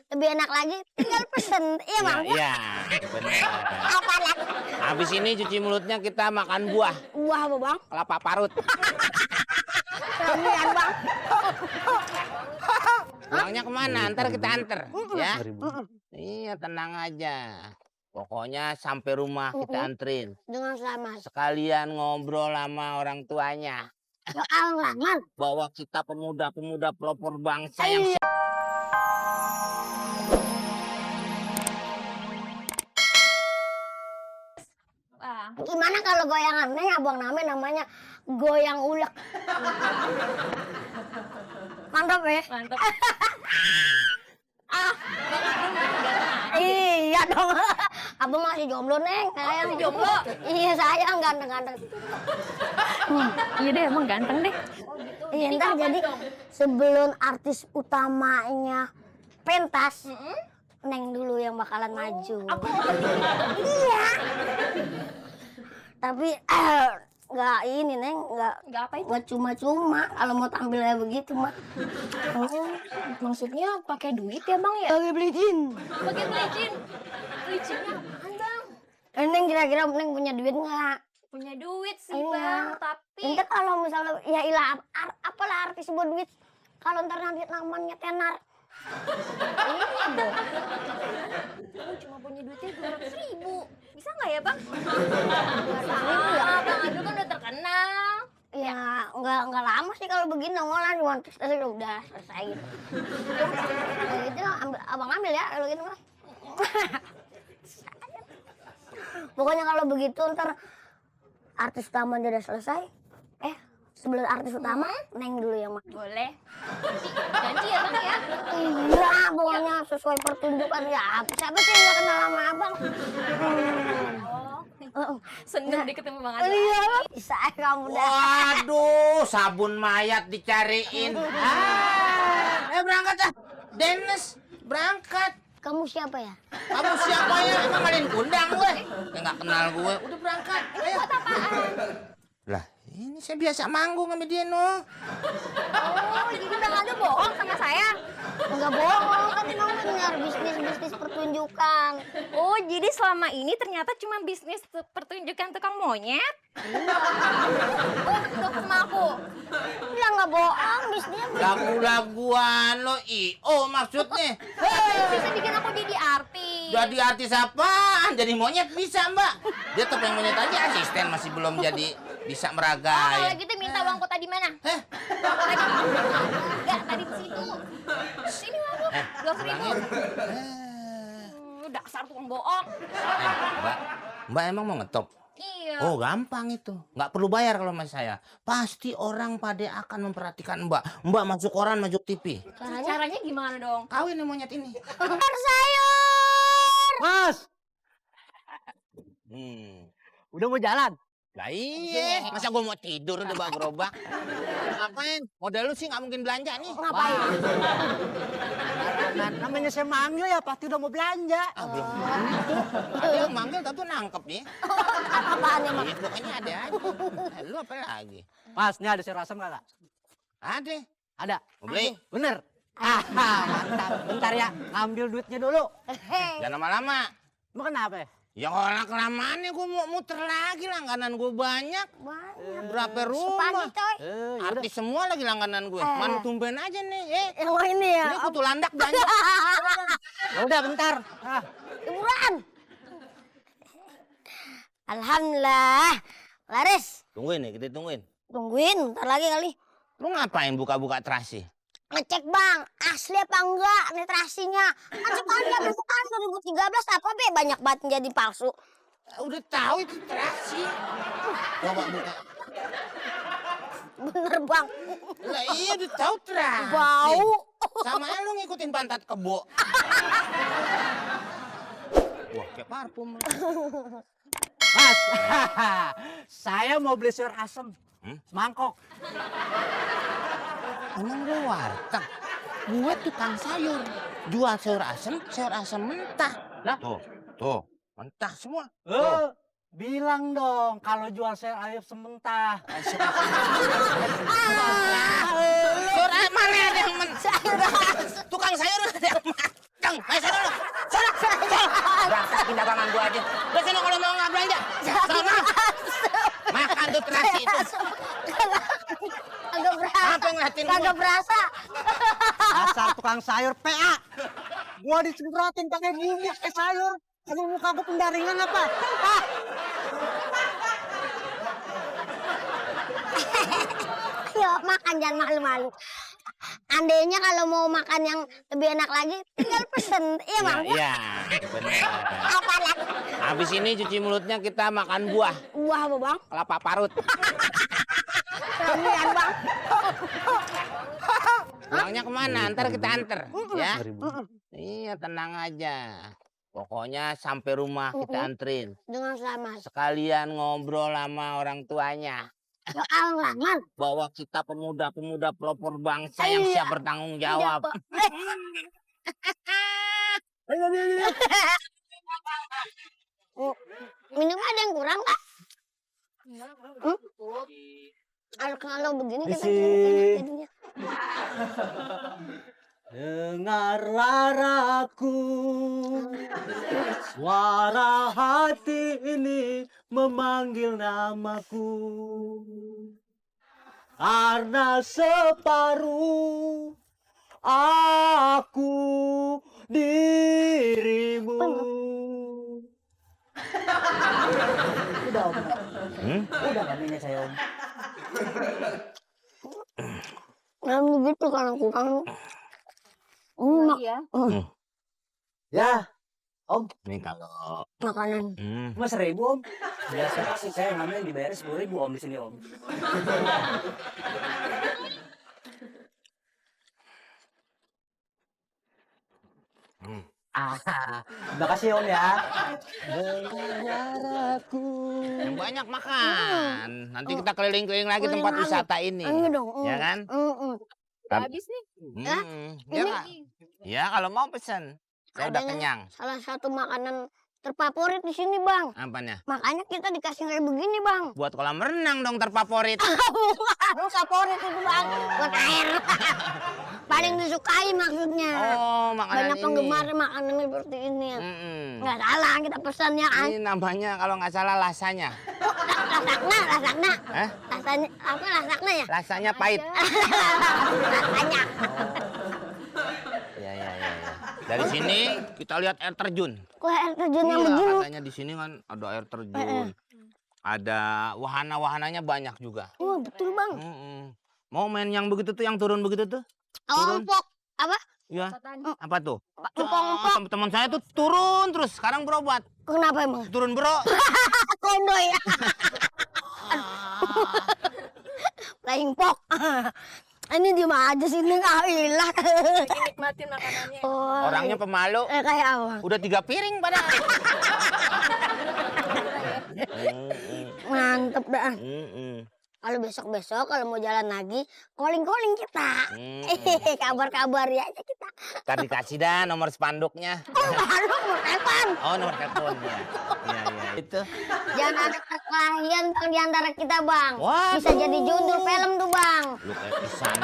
lebih enak lagi tinggal pesen. Iya Bang. Iya, benar. Apa lah? Habis ini cuci mulutnya kita makan buah. Buah apa Bang? Kelapa parut. Kelebihan Bang. Pulangnya kemana? Ntar kita anter, ya. Iya, tenang aja. Pokoknya sampai rumah kita anterin. Dengan selamat. Sekalian ngobrol sama orang tuanya. Soal ngelamar. Bahwa kita pemuda-pemuda pelopor bangsa yang... Gimana kalau goyangan Neng abang namanya goyang ulek. Mantap ya? Mantap. Iya dong. Abang masih jomblo Neng. Sayang jomblo? Iya sayang ganteng-ganteng. Iya deh, emang ganteng deh. Iya ntar jadi sebelum artis utamanya pentas, Neng dulu yang bakalan maju. Iya. Tapi nggak ini Neng, Nggak apa itu? nggak cuma-cuma kalau mau tampil kayak begitu mah. Maksudnya pakai duit ya bang ya? Lagi beli jin. Pakai belicin? Belicinnya apaan bang? Neng kira-kira Neng punya duit nggak? Punya duit sih Iya. bang, tapi... Ntar kalau misalnya ya ilah apalah artis buat duit. Kalau ntar nanti namanya tenar. Iya dong. Aku cuma punya duitnya 200.000. Bisa nggak ya bang? 200.000 ya? Bang Adul kan udah terkenal. Ya nggak lama sih kalau begini nongol cuma udah selesai gitu. Kayak gitu abang ambil ya kalau gitu mah. Pokoknya kalau begitu ntar artis utama udah selesai. Sebelum artis utama Neng dulu yang makan. Boleh. Janji ya bang ya? Iya, pokoknya sesuai pertunjukan ya. Siapa sih yang nggak kenal sama abang? Seneng deh ketemu bang Adul. Iya, bisa kamu dah. Waduh, sabun mayat dicariin. Berangkat dah. Dennis, berangkat. Kamu siapa ya? Kamu siapa ya? Emang ngadain kundang gue? Ya nggak kenal gue. Udah berangkat. Ayo. Buat apaan? Lah, ini saya biasa manggung sama dia, no. Oh, jadi bang Adul bohong sama saya? Enggak bohong, kan memang benar bisnis pertunjukan. Oh, jadi selama ini ternyata cuma bisnis pertunjukan tukang monyet? Tuh sama aku. Ya nggak bohong, bisnisnya Lagu-laguan lo, maksudnya. Bisa bikin aku jadi artis. Jadi artis apaan? Jadi monyet bisa, Mbak. Dia tuh pengen monyet aja, asisten masih belum jadi bisa Kalau meragai. gitu minta uangku tadi mana? Heh, Tadi. Enggak, tadi di situ. Sini uangku. 200.000. Dasar tukang bohong. Mbak, Mbak emang mau ngetop? Iya. Oh, gampang itu. Nggak perlu bayar kalau sama saya. Pasti orang pada akan memperhatikan Mbak. Mbak masuk koran, masuk TV. Caranya gimana dong? Kawin nih monyet ini. sayur. Mas, udah mau jalan? Lah iya, masa gue mau tidur udah bawa gerobak. Ngapain? Modal lu sih nggak mungkin belanja nih. Ngapain? Namanya saya manggil ya pasti udah mau belanja. Belum. Ada yang manggil tapi nangkep nih. Apaan emang? Pokoknya ada aja. Lu apa lagi? Mas, ini ada sayur asam nggak? Ada. Ada. Mau beli? Bener. Mantap. Bentar ya, ngambil duitnya dulu. Jangan lama-lama. Mau kenapa ya? Ya kalau kelamaan nih gue mau muter lagi, langganan gue banyak. Banyak. Berapa rumah? Pagi coy. Yaudah. Artis semua lagi langganan gue. Man tumben aja nih. Yang mau ini ya? Ini kutu landak banyak. Udah bentar. Hiburan. Alhamdulillah. Laris. Tungguin nih, kita tungguin. Tungguin, ntar lagi kali. Lu ngapain buka-buka terasi? Ngecek bang, asli apa enggak netrasinya. Kan sekarang besok kan 2013 apa be banyak banget jadi palsu. Udah tahu itu terasi. Coba buka. Bener bang. Lah iya udah tahu terasi. Bau. Sama lu ngikutin pantat kebo. Wah, kayak parfum. Mas, saya mau beli sayur asam. Semangkok. Emang gue warteg? Gue tukang sayur. Jual sayur asam mentah. Lah, tuh, mentah semua. Bilang dong kalau jual sayur asam mentah. Sayur mana ada yang mentah? Tukang sayur ada yang mentah. Kenapa ngeliatin gua? Kagak berasa. Dasar tukang sayur PA. Gua disemprotin pakai bubuk ke sayur. Aduh, muka gua pendaringan apa? Ah, Ayo makan, jangan malu-malu. Andainya kalau mau makan yang lebih enak lagi, tinggal pesen. Iya bang. Iya, benar. Apa lagi? Habis ini cuci mulutnya kita makan buah. Buah apa bang? Kelapa parut. Kelebihan bang. Pulangnya kemana? Ntar kita anter. Ya? Iya, tenang aja. Pokoknya sampai rumah kita anterin. Dengan selamat. Sekalian ngobrol sama orang tuanya. Soal lamar. Bahwa kita pemuda-pemuda pelopor bangsa yang Iya. siap bertanggung jawab. Minum ada yang kurang kak? Kalau begini kita Isi. enak jadinya. dengarlah aku, suara hati ini memanggil namaku. Karena separuh aku dirimu. Udah om, udah kaminya saya om. Nah begitu kalau kurang. Iya. Ya, om, Nih kalau Makanan. Mas 1.000 om. Biasa sih saya ngambil dibayar 10.000 om di sini om. Makasih om ya. yang banyak makan. Nanti kita keliling-keliling lagi tempat Keliling wisata ini. Iya dong. Ya kan? Udah habis nih. Ya, Kak. Ya, kalau mau pesen. Saya udah Adanya kenyang. Salah satu makanan terfavorit di sini bang. Apanya? Makanya kita dikasih kayak begini bang. Buat kolam renang dong terfavorit. Bukan favorit itu bang. Buat air. Paling disukai maksudnya. Oh, makanan Banyak ini. penggemar makanan seperti ini. Mm-mm. Nggak salah kita pesan ya. Ini namanya kalau nggak salah lasanya. Lasakna. Hah? Rasanya apa lasakna ya? Rasanya pahit. Rasanya. Ya. Dari sini kita lihat air terjun. Kok air terjun yang Iya, begini? katanya di sini kan ada air terjun. Ada wahana-wahananya banyak juga. Oh betul bang. Mau main yang begitu tuh, yang turun begitu tuh? Turun. Ompok. Apa? Ya. Apa tuh? Empok-empok. Teman-teman saya tuh turun terus. Sekarang berobat. Kenapa emang? Turun bro. Kondoy. Flying pok. Ini di mana aja sih ini nggak hilang. Nikmatin makanannya. Oh, Orangnya pemalu. kayak apa? Udah 3 piring pada. Mantep dah. Kalau besok-besok kalau mau jalan lagi, calling-calling kita. Kabar-kabar ya aja kita. Ntar dikasih dah nomor spanduknya. Baru mau telepon. Oh, nomor telepon ya. Iya. Itu. Jangan ada perkelahian di antara kita bang. Waduh. Bisa jadi judul film tuh bang. Lu kayak pisang.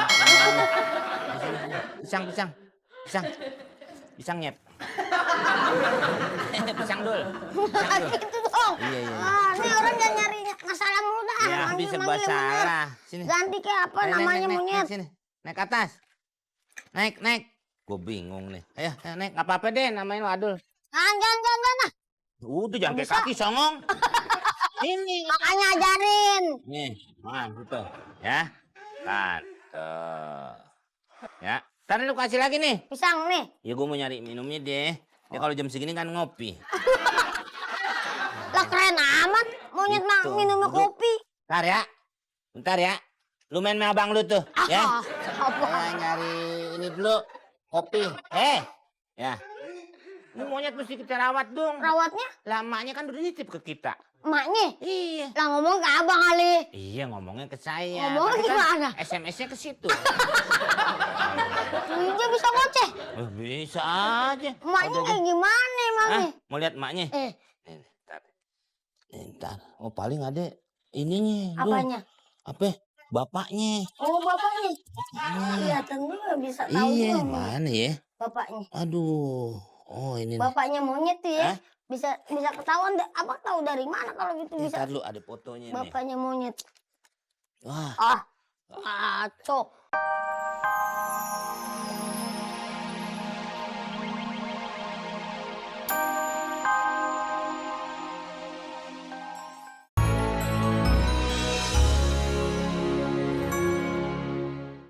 Pisang nyet. Pisang dul. Gitu dong. Iya. Ini orang jangan nyari masalah mulu dah. Ya, habis serba salah. Sini. Ganti kayak apa namanya naik, monyet. sini. Naik ke atas. Naik. Gue bingung nih. Ayo, naik. Gak apa-apa deh, namanya lu Adul. Jangan. Udah jangan kayak kaki songong. Ini. Makanya ajarin. Nih, gitu. Ya. Kan. Tuh. Ya. Ntar lu kasih lagi nih. Pisang nih. Ya gue mau nyari minumnya deh. Ya kalau jam segini kan ngopi. Lah keren amat. Monyet mah Gitu. minumnya Duduk. kopi. Bentar ya. Lu main sama abang lu tuh. Ya. Apa? Saya nyari ini dulu. Kopi. Ya. Ini monyet mesti kita rawat dong. Rawatnya Lamanya kan udah nitip ke kita. emaknya. Iya. Lah ngomong ke abang kali. Iya ngomongnya ke saya. Ngomongnya Tapi kan gimana? SMS-nya ke situ. Dia bisa ngoceh. Bisa aja. Emaknya Udah, kayak gimana emangnya? Hah? Mau lihat emaknya? Ntar. Oh paling ada ininya. Duh. Apanya? Apa? Bapaknya. Oh bapaknya. Kelihatan juga bisa tahu Iya. juga Mana ya? bapaknya. Aduh. Oh ini nih. Bapaknya monyet tuh ya. Hah? Bisa ketahuan abang tahu dari mana kalau gitu bisa. Ntar lu ada fotonya nih. Bapaknya monyet. Wah. Ah, Ngaco.